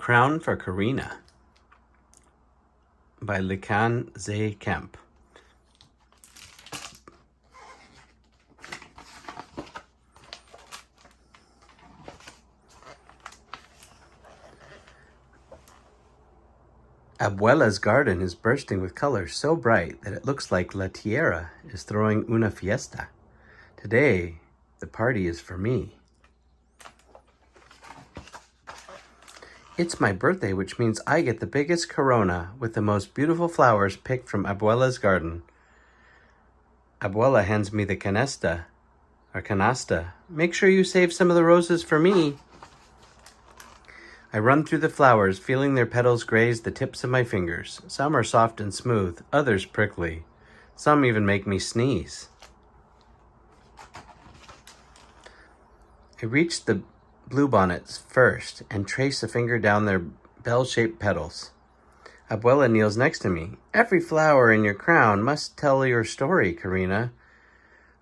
Crown for CORINA by Lican Z. Kemp. Abuela's garden is bursting with colors so bright that it looks like La Tierra is throwing una fiesta. Today, the party is for me. It's my birthday, which means I get the biggest corona with the most beautiful flowers picked from Abuela's garden. Abuela hands me the canasta. Make sure you save some of the roses for me. I run through the flowers, feeling their petals graze the tips of my fingers. Some are soft and smooth, others prickly. Some even make me sneeze. I reach the bluebonnets first and trace a finger down their bell-shaped petals. Abuela kneels next to me. Every flower in your crown must tell your story, CORINA.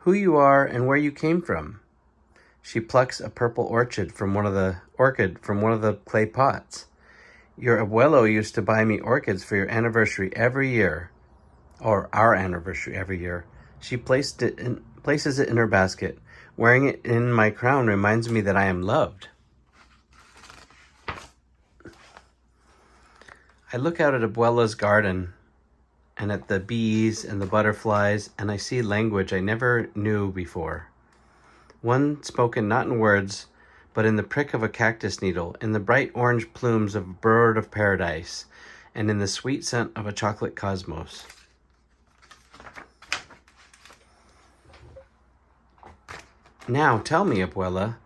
Who you are and where you came from. She plucks a purple orchid from one of the clay pots. Your abuelo used to buy me orchids for your anniversary every year, or our anniversary every year. She places it in her basket. Wearing it in my crown reminds me that I am loved. I look out at Abuela's garden and at the bees and the butterflies, and I see language I never knew before. One spoken not in words, but in the prick of a cactus needle, in the bright orange plumes of a bird of paradise, and in the sweet scent of a chocolate cosmos. Now tell me, Abuela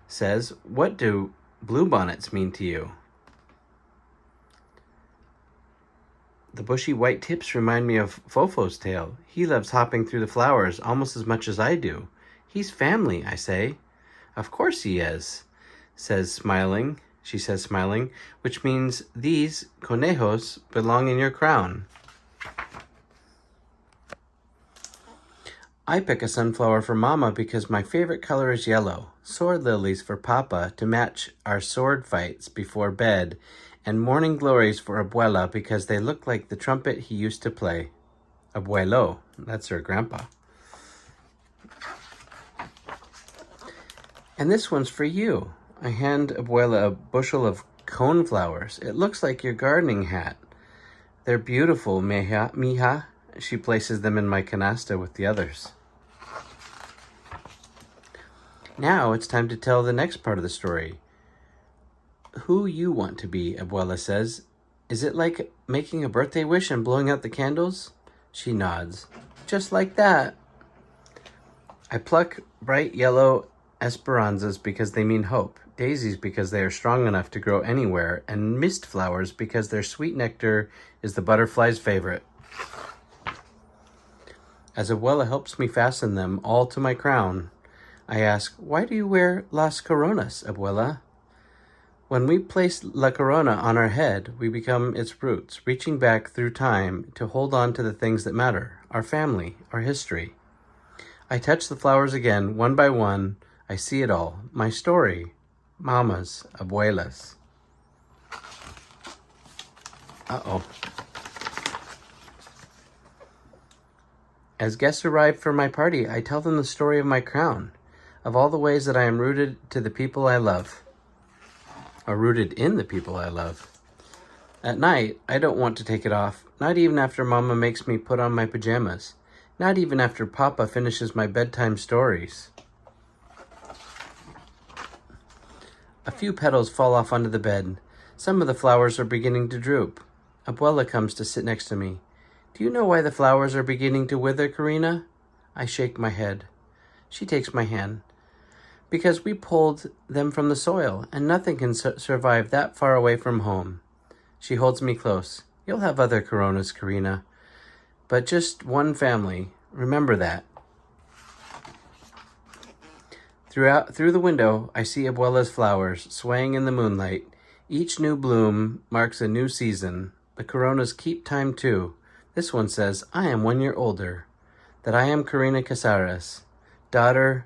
says, what do bluebonnets mean to you? The bushy white tips remind me of Fofo's tale. He loves hopping through the flowers almost as much as I do. He's family, I say. Of course he is, she says smiling, which means these conejos belong in your crown. I pick a sunflower for Mama because my favorite color is yellow, sword lilies for Papa to match our sword fights before bed, and morning glories for Abuela because they look like the trumpet he used to play. Abuelo, that's her grandpa. And this one's for you. I hand Abuela a bushel of coneflowers. It looks like your gardening hat. They're beautiful, mija. She places them in my canasta with the others. Now it's time to tell the next part of the story. Who you want to be, Abuela says. Is it like making a birthday wish and blowing out the candles? She nods. Just like that. I pluck bright yellow esperanzas because they mean hope, daisies because they are strong enough to grow anywhere, and mist flowers because their sweet nectar is the butterfly's favorite. As Abuela helps me fasten them all to my crown, I ask, why do you wear las coronas, Abuela? When we place la corona on our head, we become its roots, reaching back through time to hold on to the things that matter, our family, our history. I touch the flowers again, one by one. I see it all. My story. Mamas, abuelas. Uh-oh. As guests arrive for my party, I tell them the story of my crown, of all the ways that I am rooted to the people I love, or rooted in the people I love. At night, I don't want to take it off, not even after Mama makes me put on my pajamas, not even after Papa finishes my bedtime stories. A few petals fall off onto the bed. Some of the flowers are beginning to droop. Abuela comes to sit next to me. Do you know why the flowers are beginning to wither, CORINA? I shake my head. She takes my hand. Because we pulled them from the soil, and nothing can survive that far away from home. She holds me close. You'll have other coronas, CORINA, but just one family. Remember that. Through the window, I see Abuela's flowers swaying in the moonlight. Each new bloom marks a new season. The coronas keep time too. This one says, I am 1 year older. That I am CORINA Casares, daughter,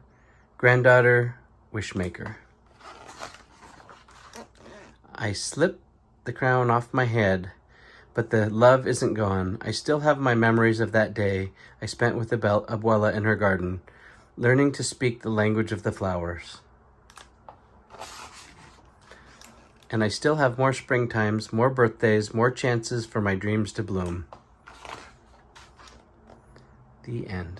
granddaughter, wishmaker. I slip the crown off my head, but the love isn't gone. I still have my memories of that day I spent with Abuela in her garden, learning to speak the language of the flowers. And I still have more springtimes, more birthdays, more chances for my dreams to bloom. The end.